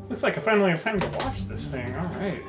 Looks like I finally have time to watch this thing. Alright.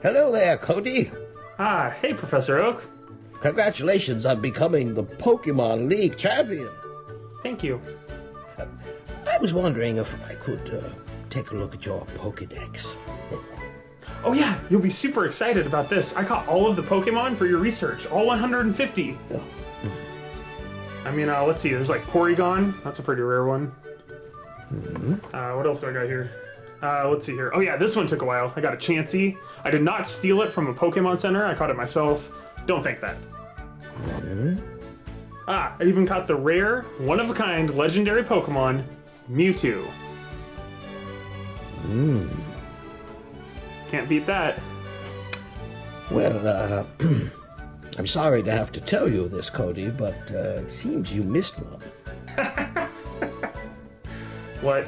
Hello there, Cody. Ah, hey, Professor Oak. Congratulations on becoming the Pokemon League champion. Thank you. I was wondering if I could take a look at your Pokedex. Oh yeah, you'll be super excited about this. I caught all of the Pokemon for your research, all 150. Oh. I mean, let's see, there's like Porygon, that's a pretty rare one. What else do I got here? Let's see here. Oh yeah, this one took a while. I got a Chansey. I did not steal it from a Pokemon Center, I caught it myself. Don't think that. I even caught the rare, one-of-a-kind, legendary Pokemon, Mewtwo. Can't beat that. Well, I'm sorry to have to tell you this, Cody, but it seems you missed one. What?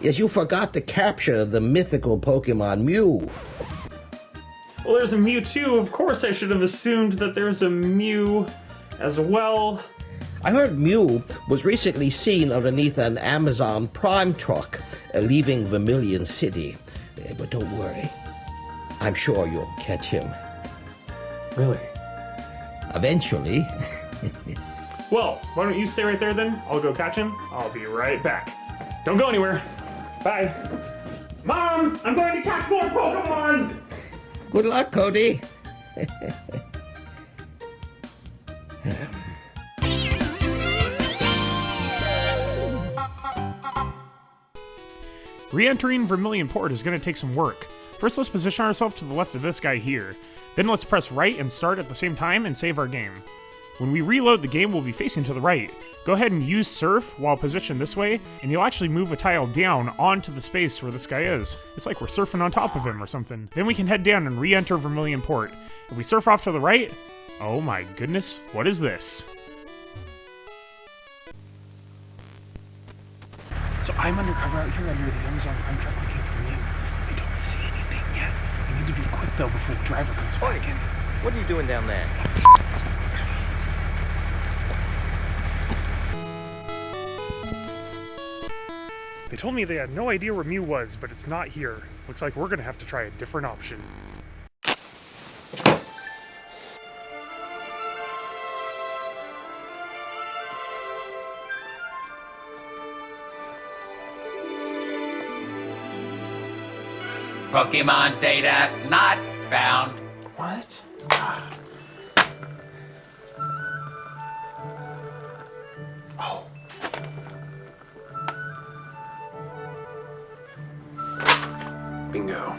Yes, you forgot to capture the mythical Pokemon Mew. Well, there's a Mewtwo. Of course I should have assumed that there's a Mew as well. I heard Mew was recently seen underneath an Amazon Prime truck leaving Vermilion City. But don't worry, I'm sure you'll catch him. Really? Eventually. Well, why don't you stay right there then? I'll go catch him. I'll be right back. Don't go anywhere. Bye. Mom, I'm going to catch more Pokemon! Good luck, Cody. Re-entering Vermilion Port is going to take some work. First, let's position ourselves to the left of this guy here. Then let's press right and start at the same time and save our game. When we reload, the game will be facing to the right. Go ahead and use Surf while positioned this way, and you'll actually move a tile down onto the space where this guy is. It's like we're surfing on top of him or something. Then we can head down and re-enter Vermilion Port. If we surf off to the right, oh my goodness, what is this? So I'm undercover out here under the Amazon Prime truck looking for Mew. I don't see anything yet. I need to be quick though before the driver comes back in. What are you doing down there? They told me they had no idea where Mew was, but it's not here. Looks like we're gonna have to try a different option. Pokemon data not found. What? Oh. Bingo.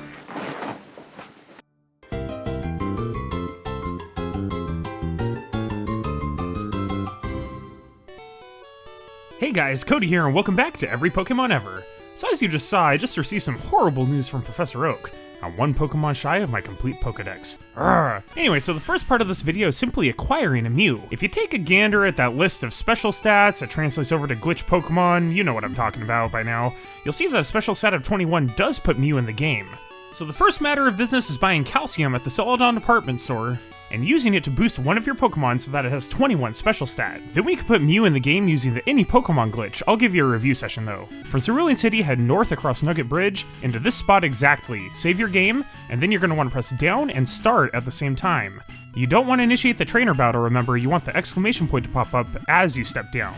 Hey guys, Cody here, and welcome back to Every Pokémon Ever. So as you just saw, I just received some horrible news from Professor Oak. I'm one Pokemon shy of my complete Pokedex. Urgh. Anyway, so the first part of this video is simply acquiring a Mew. If you take a gander at that list of special stats that translates over to glitch Pokemon, you know what I'm talking about by now, you'll see that a special stat of 21 does put Mew in the game. So the first matter of business is buying calcium at the Celadon department store, and using it to boost one of your Pokemon so that it has 21 special stat. Then we can put Mew in the game using the Any Pokemon glitch. I'll give you a review session though. From Cerulean City, head north across Nugget Bridge, into this spot exactly. Save your game, and then you're going to want to press down and start at the same time. You don't want to initiate the trainer battle, remember, you want the exclamation point to pop up as you step down.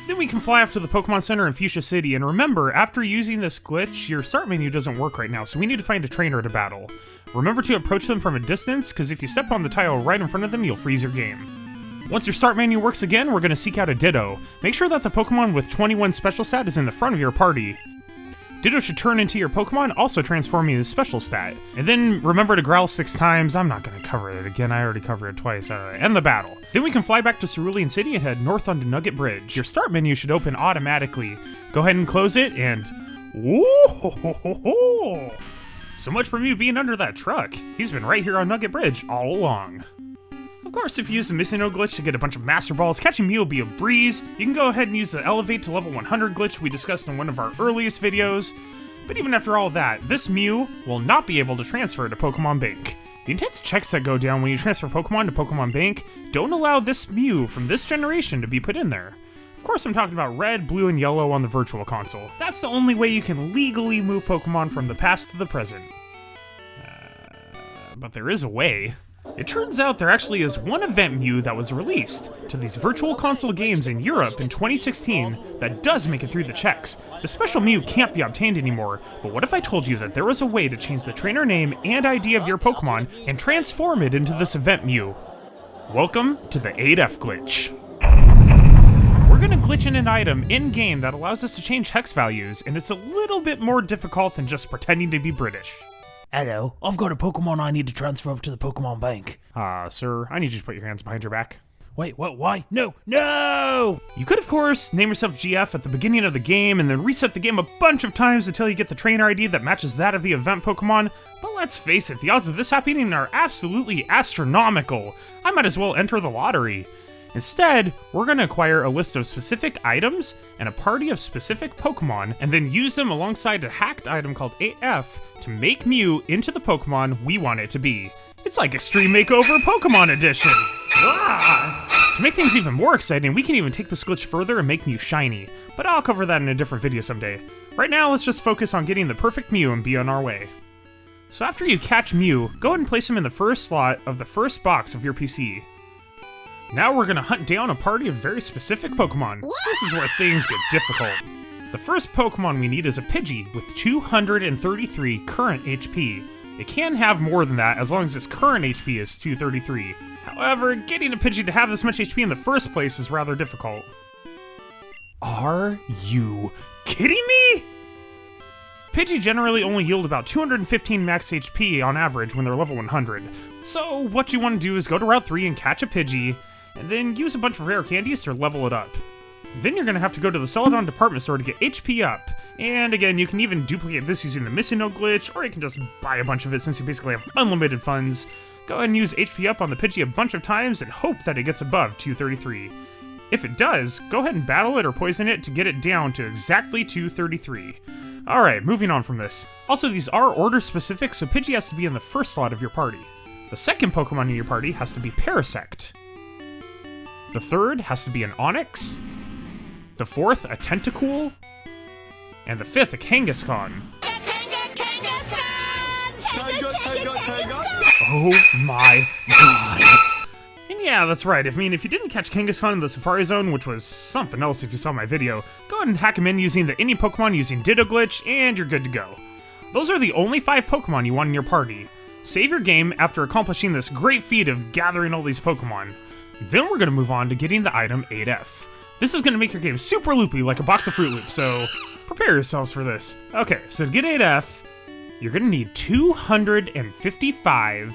Then we can fly off to the Pokemon Center in Fuchsia City, and remember, after using this glitch, your start menu doesn't work right now, so we need to find a trainer to battle. Remember to approach them from a distance, because if you step on the tile right in front of them, you'll freeze your game. Once your start menu works again, we're going to seek out a Ditto. Make sure that the Pokemon with 21 special stat is in the front of your party. Ditto should turn into your Pokemon, also transforming his special stat. And then remember to growl 6 times. I'm not going to cover it again, I already covered it twice. End the battle. Then we can fly back to Cerulean City and head north onto Nugget Bridge. Your start menu should open automatically. Go ahead and close it, and woo-ho-ho-ho-ho! So much for Mew being under that truck. He's been right here on Nugget Bridge all along. Of course, if you use the Missing No glitch to get a bunch of Master Balls, catching Mew will be a breeze. You can go ahead and use the Elevate to level 100 glitch we discussed in one of our earliest videos. But even after all that, this Mew will not be able to transfer to Pokémon Bank. The intense checks that go down when you transfer Pokemon to Pokemon Bank don't allow this Mew from this generation to be put in there. Of course, I'm talking about red, blue, and yellow on the Virtual Console. That's the only way you can legally move Pokemon from the past to the present. But there is a way. It turns out there actually is one event Mew that was released to these Virtual Console games in Europe in 2016 that does make it through the checks. The special Mew can't be obtained anymore, but what if I told you that there was a way to change the trainer name and ID of your Pokemon and transform it into this event Mew? Welcome to the 8F glitch. We're gonna glitch in an item in-game that allows us to change hex values, and it's a little bit more difficult than just pretending to be British. Hello, I've got a Pokemon I need to transfer up to the Pokemon Bank. Sir, I need you to put your hands behind your back. Wait, what, why? No! You could, of course, name yourself GF at the beginning of the game and then reset the game a bunch of times until you get the trainer ID that matches that of the event Pokemon, but let's face it, the odds of this happening are absolutely astronomical. I might as well enter the lottery. Instead, we're going to acquire a list of specific items and a party of specific Pokemon, and then use them alongside a hacked item called 8F to make Mew into the Pokemon we want it to be. It's like Extreme Makeover Pokemon Edition! To make things even more exciting, we can even take this glitch further and make Mew shiny, but I'll cover that in a different video someday. Right now, let's just focus on getting the perfect Mew and be on our way. So after you catch Mew, go ahead and place him in the first slot of the first box of your PC. Now we're gonna hunt down a party of very specific Pokemon. This is where things get difficult. The first Pokemon we need is a Pidgey with 233 current HP. It can have more than that as long as its current HP is 233. However, getting a Pidgey to have this much HP in the first place is rather difficult. Are you kidding me? Pidgey generally only yield about 215 max HP on average when they're level 100. So what you want to do is go to Route 3 and catch a Pidgey, and then use a bunch of rare candies to level it up. Then you're gonna have to go to the Celadon department store to get HP up. And again, you can even duplicate this using the Missing No glitch, or you can just buy a bunch of it since you basically have unlimited funds. Go ahead and use HP up on the Pidgey a bunch of times and hope that it gets above 233. If it does, go ahead and battle it or poison it to get it down to exactly 233. Alright, moving on from this. Also, these are order specific, so Pidgey has to be in the first slot of your party. The second Pokemon in your party has to be Parasect. The third has to be an Onix. The fourth, a Tentacool. And the fifth, a Kangaskhan. Oh my god. And yeah, that's right. I mean, if you didn't catch Kangaskhan in the Safari Zone, which was something else if you saw my video, go ahead and hack him in using the Any Pokemon using Ditto glitch, and you're good to go. Those are the only 5 Pokemon you want in your party. Save your game after accomplishing this great feat of gathering all these Pokemon. Then we're going to move on to getting the item 8F. This is going to make your game super loopy like a box of Fruit Loops, so prepare yourselves for this. Okay, so to get 8F, you're going to need 255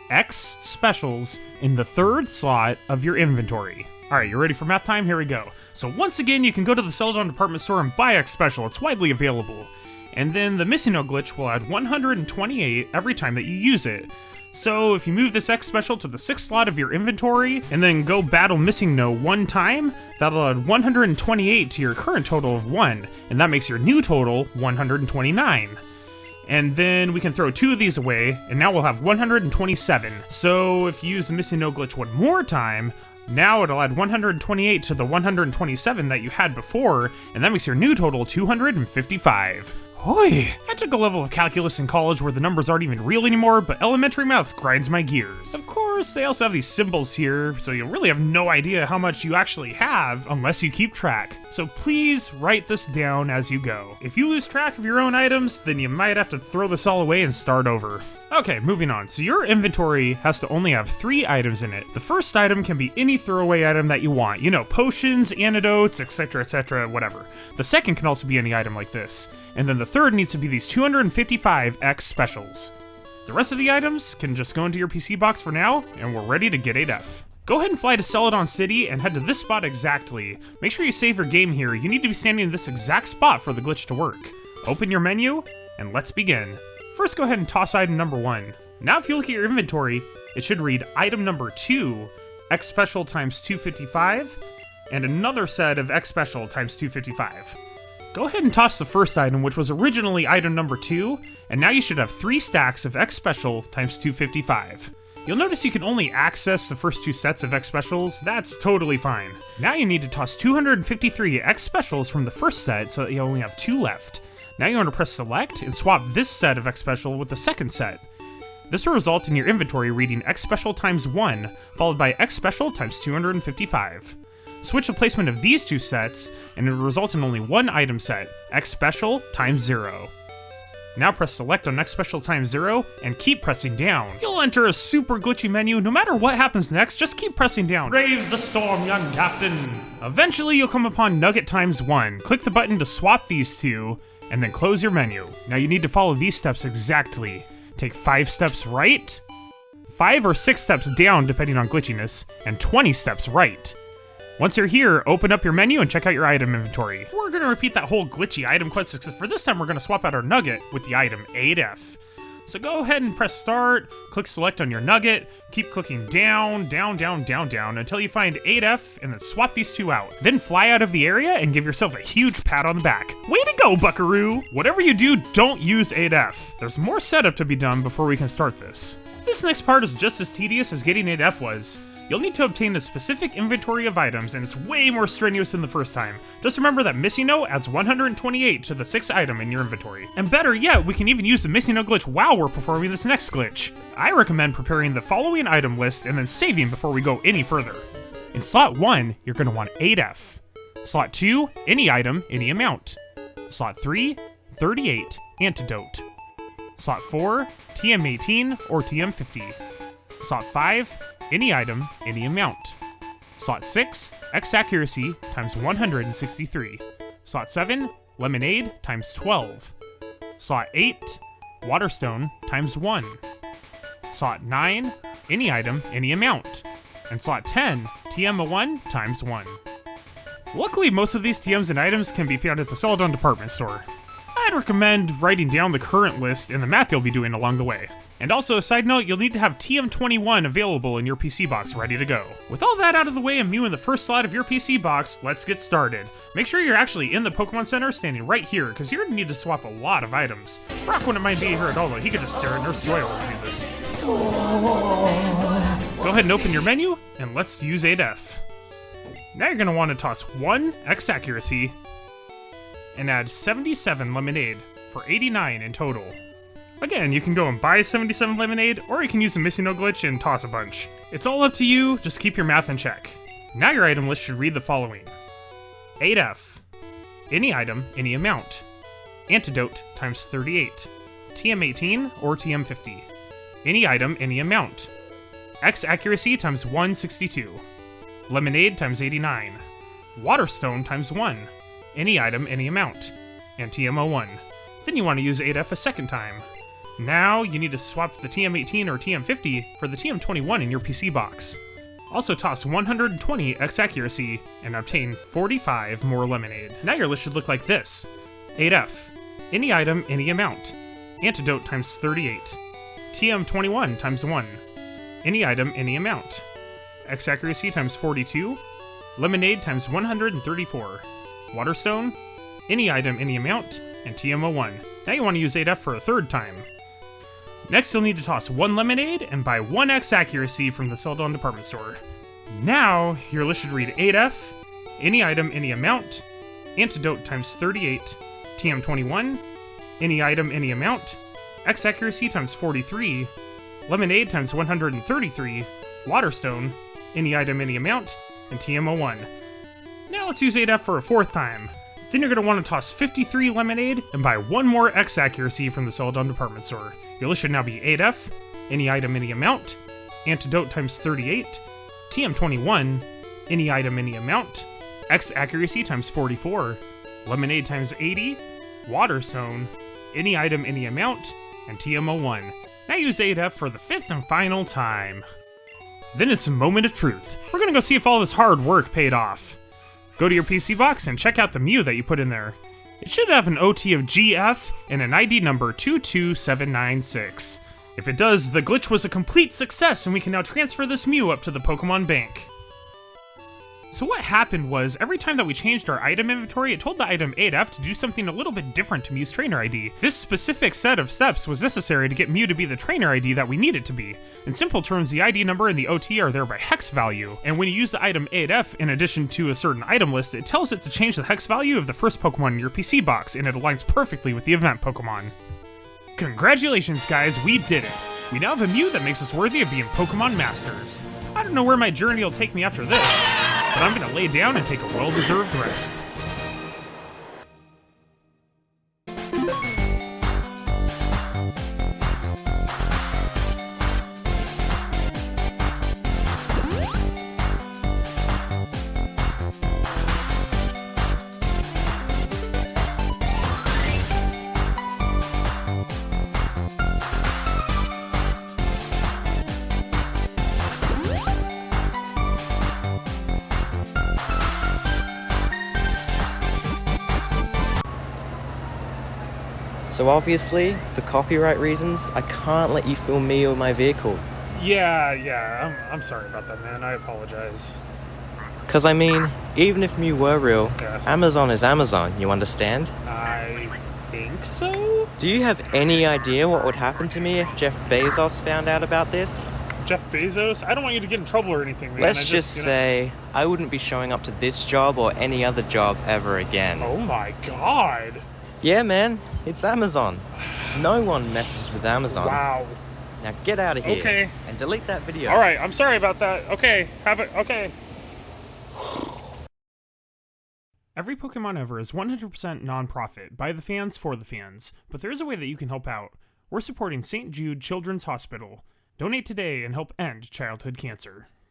X specials in the third slot of your inventory. Alright, you ready for math time? Here we go. So once again, you can go to the Celadon department store and buy X special. It's widely available. And then the Missing No glitch will add 128 every time that you use it. So if you move this X special to the 6th slot of your inventory, and then go battle Missing No one time, that'll add 128 to your current total of 1, and that makes your new total 129. And then we can throw 2 of these away, and now we'll have 127. So if you use the Missing No glitch one more time, now it'll add 128 to the 127 that you had before, and that makes your new total 255. Hoi! I took a level of calculus in college where the numbers aren't even real anymore, but elementary math grinds my gears. Of course, they also have these symbols here, so you'll really have no idea how much you actually have unless you keep track. So please write this down as you go. If you lose track of your own items, then you might have to throw this all away and start over. Okay, moving on. So your inventory has to only have 3 items in it. The first item can be any throwaway item that you want. You know, potions, antidotes, etc., whatever. The second can also be any item like this. And then the third needs to be these 255 X specials. The rest of the items can just go into your PC box for now, and we're ready to get 8F. Go ahead and fly to Celadon City and head to this spot exactly. Make sure you save your game here. You need to be standing in this exact spot for the glitch to work. Open your menu, and let's begin. First, go ahead and toss item number 1. Now if you look at your inventory, it should read item number 2, X special times 255, and another set of X special times 255. Go ahead and toss the first item, which was originally item number 2, and now you should have 3 stacks of X Special times 255. You'll notice you can only access the first 2 sets of X Specials. That's totally fine. Now you need to toss 253 X Specials from the first set so that you only have 2 left. Now you want to press select and swap this set of X Special with the second set. This will result in your inventory reading X Special times 1, followed by X Special times 255. Switch the placement of these 2 sets, and it will result in only 1 item set, X Special times 0. Now press select on X Special times 0, and keep pressing down. You'll enter a super glitchy menu. No matter what happens next, just keep pressing down. Brave the storm, young captain! Eventually you'll come upon Nugget times 1. Click the button to swap these 2, and then close your menu. Now you need to follow these steps exactly. Take 5 steps right, 5 or 6 steps down depending on glitchiness, and 20 steps right. Once you're here, open up your menu and check out your item inventory. We're going to repeat that whole glitchy item quest, except for this time we're going to swap out our nugget with the item 8F. So go ahead and press start, click select on your nugget, keep clicking down, down, down, down, down until you find 8F, and then swap these 2 out. Then fly out of the area and give yourself a huge pat on the back. Way to go, buckaroo! Whatever you do, don't use 8F. There's more setup to be done before we can start this. This next part is just as tedious as getting 8F was. You'll need to obtain a specific inventory of items, and it's way more strenuous than the first time. Just remember that Missing No adds 128 to the 6th item in your inventory. And better yet, we can even use the Missing No glitch while we're performing this next glitch. I recommend preparing the following item list and then saving before we go any further. In slot 1, you're going to want 8F. Slot 2, any item, any amount. Slot 3, 38, antidote. Slot 4, TM18 or TM50. Slot 5, any item, any amount. Slot 6, X accuracy times 163. Slot 7, lemonade times 12. Slot 8, waterstone times 1. Slot 9, any item, any amount. And slot 10, TM1 times 1. Luckily, most of these TMs and items can be found at the Celadon department store. I'd recommend writing down the current list and the math you'll be doing along the way. And also, a side note, you'll need to have TM21 available in your PC box ready to go. With all that out of the way and Mew in the first slot of your PC box, let's get started. Make sure you're actually in the Pokemon Center, standing right here, because you're going to need to swap a lot of items. Brock wouldn't mind being here at all, though. He could just stare at Nurse Joy while we do this. Go ahead and open your menu, and let's use 8F. Now you're going to want to toss 1 X accuracy, and add 77 lemonade, for 89 in total. Again, you can go and buy 77 lemonade, or you can use the Missing No glitch and toss a bunch. It's all up to you, just keep your math in check. Now your item list should read the following. 8F. Any item, any amount. Antidote times 38. TM18 or TM50. Any item, any amount. X accuracy times 162. Lemonade times 89. Waterstone times 1. Any item, any amount. And TM01. Then you want to use 8F a second time. Now you need to swap the TM18 or TM50 for the TM21 in your PC box. Also toss 120 X accuracy and obtain 45 more lemonade. Now your list should look like this. 8F. Any item, any amount. Antidote times 38. TM21 times 1. Any item, any amount. X accuracy times 42. Lemonade times 134. Waterstone. Any item, any amount. And TM01. Now you want to use 8F for a third time. Next, you'll need to toss 1 lemonade and buy 1 X accuracy from the Celadon department store. Now, your list should read 8F, any item, any amount, antidote times 38, TM21, any item, any amount, X accuracy times 43, lemonade times 133, waterstone, any item, any amount, and TM01. Now let's use 8F for a fourth time. Then you're going to want to toss 53 lemonade and buy 1 more X accuracy from the Celadon department store. Your list should now be 8F, any item, any amount, antidote times 38, TM21, any item, any amount, X accuracy times 44, lemonade times 80, waterstone, any item, any amount, and TM01. Now use 8F for the 5th and final time. Then it's a moment of truth. We're going to go see if all this hard work paid off. Go to your PC box and check out the Mew that you put in there. It should have an OT of GF and an ID number 22796. If it does, the glitch was a complete success and we can now transfer this Mew up to the Pokémon Bank. So what happened was, every time that we changed our item inventory, it told the item 8F to do something a little bit different to Mew's trainer ID. This specific set of steps was necessary to get Mew to be the trainer ID that we need it to be. In simple terms, the ID number and the OT are there by hex value, and when you use the item 8F in addition to a certain item list, it tells it to change the hex value of the first Pokemon in your PC box, and it aligns perfectly with the event Pokemon. Congratulations guys, we did it! We now have a Mew that makes us worthy of being Pokemon Masters. I don't know where my journey will take me after this, but I'm gonna lay down and take a well-deserved rest. So obviously, for copyright reasons, I can't let you film me or my vehicle. Yeah, I'm sorry about that, man. I apologize. Cause I mean, even if Mew were real, Yeah. Amazon is Amazon, you understand? I think so? Do you have any idea what would happen to me if Jeff Bezos found out about this? Jeff Bezos? I don't want you to get in trouble or anything, man. Let's just say, I wouldn't be showing up to this job or any other job ever again. Oh my god. Yeah, man, it's Amazon. No one messes with Amazon. Wow. Now get out of here. Okay. And delete that video. Alright, I'm sorry about that. Okay, okay. Every Pokémon Ever is 100% non-profit, by the fans, for the fans, but there is a way that you can help out. We're supporting St. Jude Children's Hospital. Donate today and help end childhood cancer.